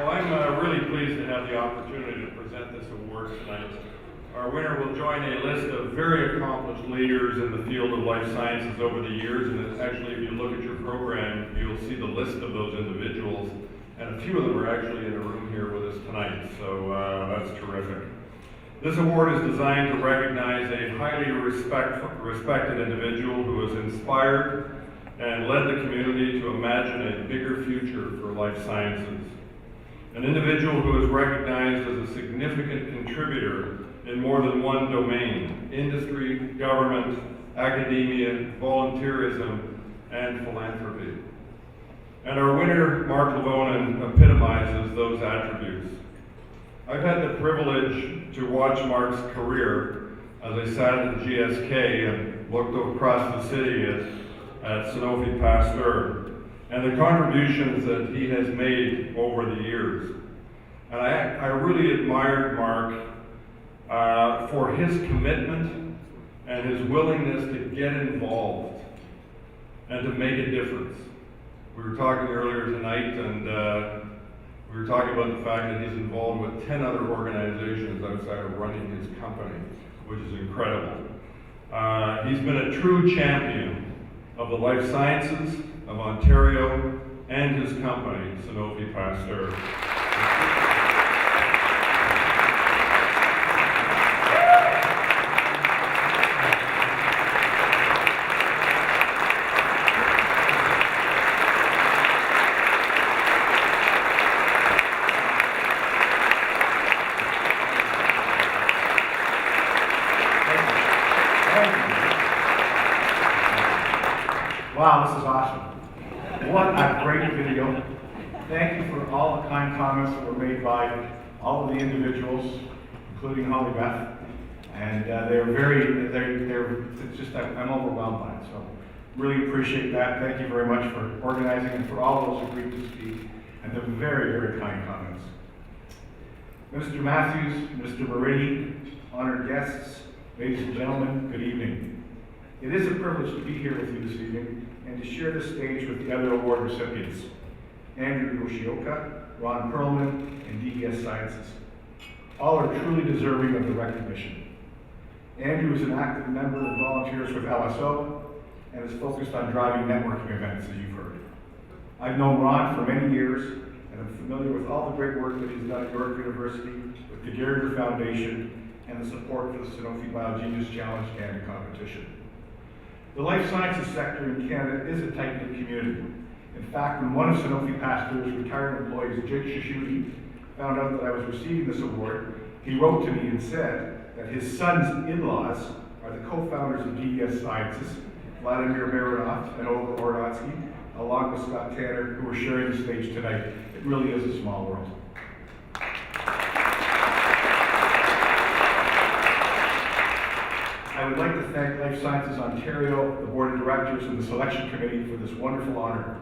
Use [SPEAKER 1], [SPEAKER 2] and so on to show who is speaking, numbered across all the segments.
[SPEAKER 1] Well, I'm really pleased to have the opportunity to present this award tonight. Our winner will join a list of very accomplished leaders in the field of life sciences over the years, and actually, if you look at your program, you'll see the list of those individuals, and a few of them are actually in the room here with us tonight, so that's terrific. This award is designed to recognize a highly respected individual who has inspired and led the community to imagine a bigger future for life sciences. An individual who is recognized as a significant contributor in more than one domain: industry, government, academia, volunteerism, and philanthropy. And our winner, Mark Lievonen, epitomizes those attributes. I've had the privilege to watch Mark's career as I sat at the GSK and looked across the city at Sanofi Pasteur, and the contributions that he has made over the years. And I really admired Mark for his commitment and his willingness to get involved and to make a difference. We were talking earlier tonight, and we were talking about the fact that he's involved with 10 other organizations outside of running his company, which is incredible. He's been a true champion of the life sciences of Ontario and his company, Sanofi Pasteur.
[SPEAKER 2] Wow, this is awesome. What a great video. Thank you for all the kind comments that were made by all of the individuals, including Holly Beth. And it's just, I'm overwhelmed by it. So really appreciate that. Thank you very much for organizing and for all those who agreed to speak and the very, very kind comments. Mr. Matthews, Mr. Moridi, honored guests, ladies and gentlemen, good evening. It is a privilege to be here with you this evening and to share the stage with the other award recipients, Andrew Yoshioka, Ron Perlman, and DES Sciences. All are truly deserving of the recognition. Andrew is an active member and volunteers with LSO and is focused on driving networking events, as you've heard. I've known Ron for many years and I'm familiar with all the great work that he's done at York University, with the Gallagher Foundation, and the support for the Sanofi BioGenius Challenge Canada competition. The life sciences sector in Canada is a tight-knit community. In fact, when one of Sanofi Pasteur's retired employees, Jake Shishuti, found out that I was receiving this award, he wrote to me and said that his son's in-laws are the co-founders of DES Sciences, Vladimir Baronoff and Olga Ordotsky, along with Scott Tanner, who are sharing the stage tonight. It really is a small world. I would like to thank Life Sciences Ontario, the Board of Directors, and the Selection Committee for this wonderful honor.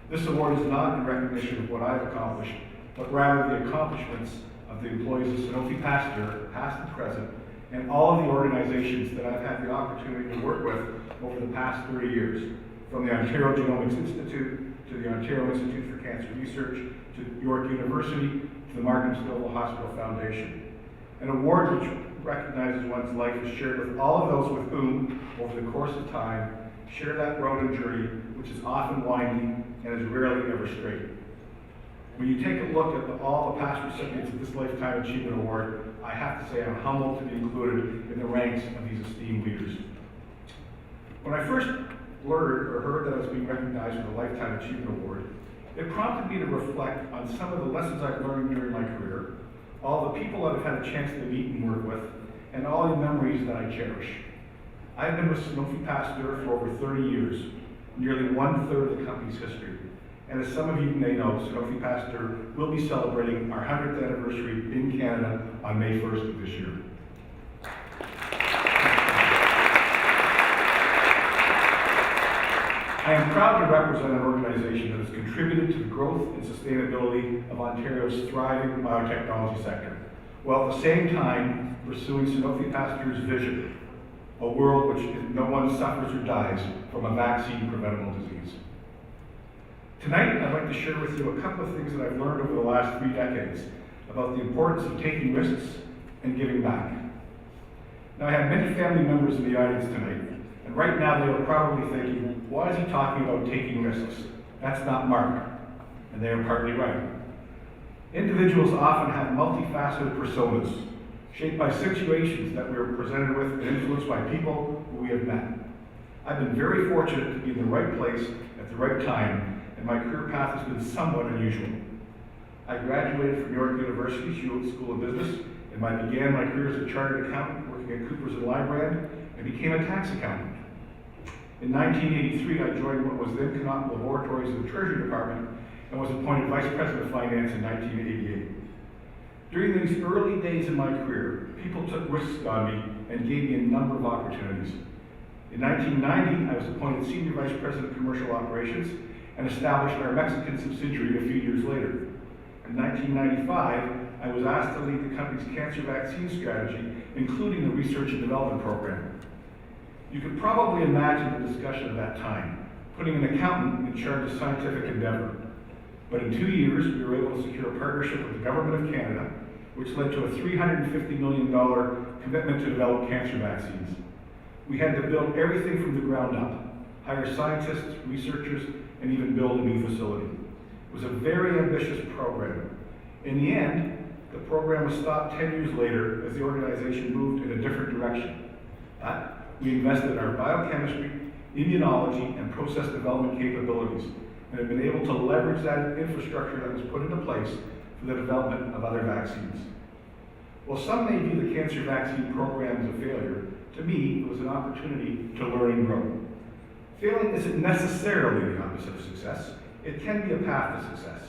[SPEAKER 2] This award is not in recognition of what I've accomplished, but rather the accomplishments of the employees of Sanofi Pasteur, past and present, and all of the organizations that I've had the opportunity to work with over the past 30 years, from the Ontario Genomics Institute, to the Ontario Institute for Cancer Research, to York University, to the Markham Stouffville Hospital Foundation. An award which recognizes one's life is shared with all of those with whom, over the course of time, share that road and journey, which is often winding and is rarely ever straight. When you take a look at all the past recipients of this Lifetime Achievement Award, I have to say I'm humbled to be included in the ranks of these esteemed leaders. When I first learned or heard that I was being recognized for the Lifetime Achievement Award, it prompted me to reflect on some of the lessons I've learned during my career, all the people I've had a chance to meet and work with, and all the memories that I cherish. I've been with Sanofi Pasteur for over 30 years, nearly 1/3 of the company's history. And as some of you may know, Sanofi Pasteur will be celebrating our 100th anniversary in Canada on May 1st of this year. I am proud to represent an organization that has contributed to the growth and sustainability of Ontario's thriving biotechnology sector, while at the same time pursuing Sanofi Pasteur's vision, a world which no one suffers or dies from a vaccine-preventable disease. Tonight, I'd like to share with you a couple of things that I've learned over the last 3 decades about the importance of taking risks and giving back. Now, I have many family members in the audience tonight, and right now they are probably thinking, why is he talking about taking risks? That's not Mark. And they are partly right. Individuals often have multifaceted personas, shaped by situations that we are presented with and influenced by people who we have met. I've been very fortunate to be in the right place at the right time, and my career path has been somewhat unusual. I graduated from York University School of Business, and I began my career as a chartered accountant working at Coopers and Lybrand, and became a tax accountant. In 1983, I joined what was then Connaught Laboratories of the Treasury Department and was appointed Vice President of Finance in 1988. During these early days in my career, people took risks on me and gave me a number of opportunities. In 1990, I was appointed Senior Vice President of Commercial Operations and established our Mexican subsidiary a few years later. In 1995, I was asked to lead the company's cancer vaccine strategy, including the research and development program. You could probably imagine the discussion at that time, putting an accountant in charge of scientific endeavor. But in 2 years, we were able to secure a partnership with the Government of Canada, which led to a $350 million commitment to develop cancer vaccines. We had to build everything from the ground up, hire scientists, researchers, and even build a new facility. It was a very ambitious program. In the end, the program was stopped 10 years later as the organization moved in a different direction. But we invested in our biochemistry, immunology, and process development capabilities, and have been able to leverage that infrastructure that was put into place for the development of other vaccines. While some may view the cancer vaccine program as a failure, to me, it was an opportunity to learn and grow. Failing isn't necessarily the opposite of success. It can be a path to success.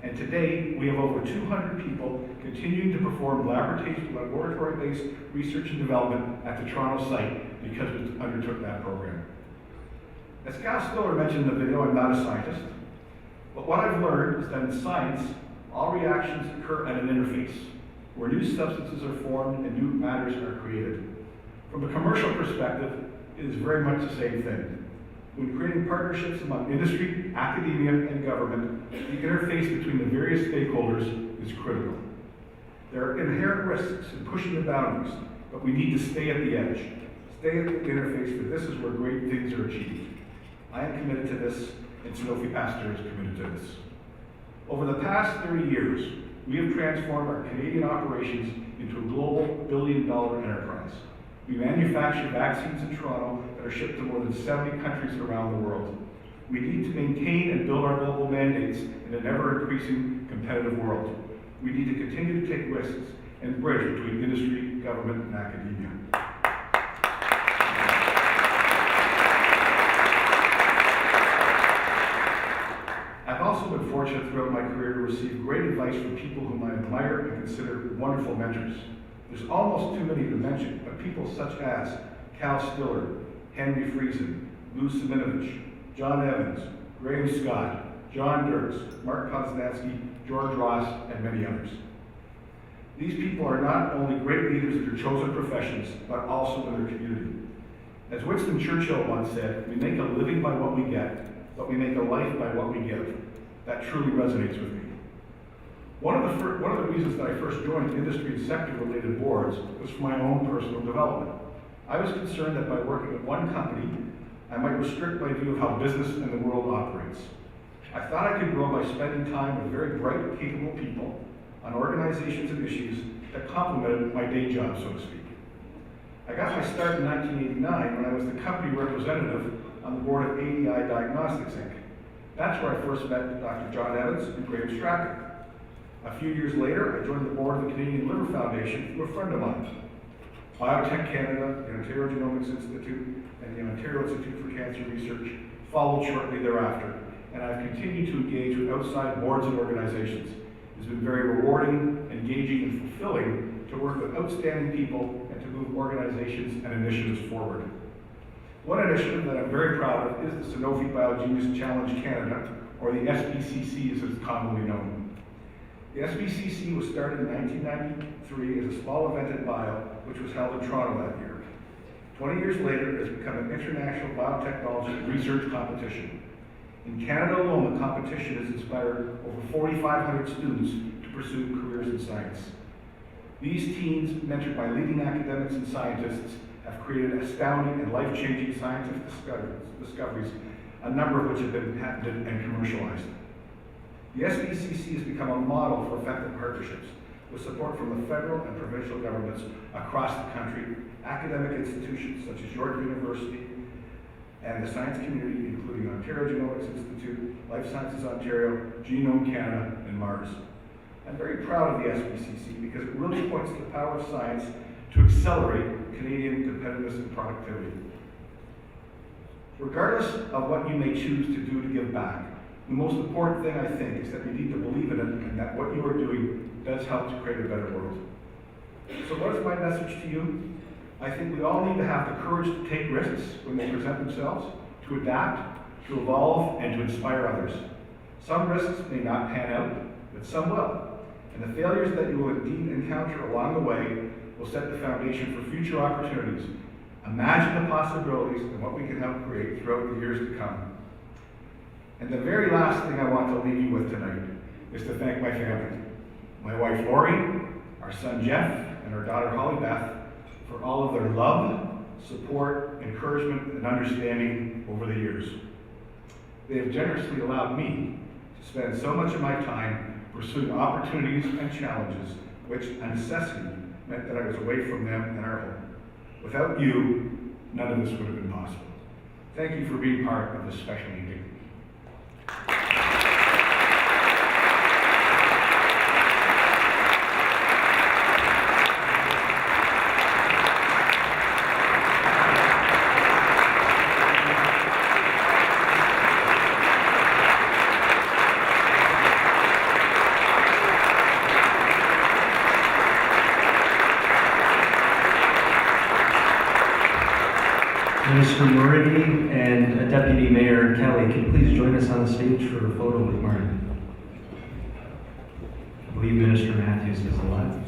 [SPEAKER 2] And today, we have over 200 people continuing to perform laboratory-based research and development at the Toronto site because we undertook that program. As Cal Stiller mentioned in the video, I'm not a scientist, but what I've learned is that in science, all reactions occur at an interface, where new substances are formed and new matters are created. From a commercial perspective, it is very much the same thing. When creating partnerships among industry, academia, and government, the interface between the various stakeholders is critical. There are inherent risks in pushing the boundaries, but we need to stay at the edge, stay at the interface, for this is where great things are achieved. I am committed to this, and Sanofi Pasteur is committed to this. Over the past 30 years, we have transformed our Canadian operations into a global billion-dollar enterprise. We manufacture vaccines in Toronto that are shipped to more than 70 countries around the world. We need to maintain and build our global mandates in an ever-increasing competitive world. We need to continue to take risks and bridge between industry, government, and academia. I've also been fortunate throughout my career to receive great advice from people whom I admire and consider wonderful mentors. There's almost too many to mention, but people such as Cal Stiller, Henry Friesen, Lou Siminovich, John Evans, Graham Scott, John Dirks, Mark Poznansky, George Ross, and many others. These people are not only great leaders in their chosen professions, but also in their community. As Winston Churchill once said, we make a living by what we get, but we make a life by what we give. That truly resonates with me. One of the reasons that I first joined industry and sector-related boards was for my own personal development. I was concerned that by working at one company, I might restrict my view of how business and the world operates. I thought I could grow by spending time with very bright, capable people on organizations and issues that complemented my day job, so to speak. I got my start in 1989 when I was the company representative on the board of ADI Diagnostics, Inc. That's where I first met Dr. John Evans and Graham Strachan. A few years later, I joined the board of the Canadian Liver Foundation through a friend of mine. Biotech Canada, the Ontario Genomics Institute, and the Ontario Institute for Cancer Research followed shortly thereafter, and I've continued to engage with outside boards and organizations. It's been very rewarding, engaging, and fulfilling to work with outstanding people and to move organizations and initiatives forward. One initiative that I'm very proud of is the Sanofi Biogenius Challenge Canada, or the SBCC as it's commonly known. The SBCC was started in 1993 as a small event at Bio, which was held in Toronto that year. 20 years later, it has become an international biotechnology research competition. In Canada alone, the competition has inspired over 4,500 students to pursue careers in science. These teens, mentored by leading academics and scientists, have created astounding and life-changing scientific discoveries, a number of which have been patented and commercialized. The SBCC has become a model for effective partnerships, with support from the federal and provincial governments across the country, academic institutions such as York University, and the science community, including Ontario Genomics Institute, Life Sciences Ontario, Genome Canada, and Mars. I'm very proud of the SBCC because it really points to the power of science to accelerate Canadian competitiveness and productivity. Regardless of what you may choose to do to give back, the most important thing I think is that you need to believe in it and that what you are doing does help to create a better world. So what is my message to you? I think we all need to have the courage to take risks when they present themselves, to adapt, to evolve, and to inspire others. Some risks may not pan out, but some will. And the failures that you will indeed encounter along the way will set the foundation for future opportunities. Imagine the possibilities and what we can help create throughout the years to come. And the very last thing I want to leave you with tonight is to thank my family. My wife Lori, our son Jeff, and our daughter Holly Beth for all of their love, support, encouragement, and understanding over the years. They have generously allowed me to spend so much of my time pursuing opportunities and challenges, which a necessity meant that I was away from them and our home. Without you, none of this would have been possible. Thank you for being part of this special evening.
[SPEAKER 3] Minister Murray and Deputy Mayor Kelly, can you please join us on the stage for a photo with Martin? I believe Minister Matthews is the left.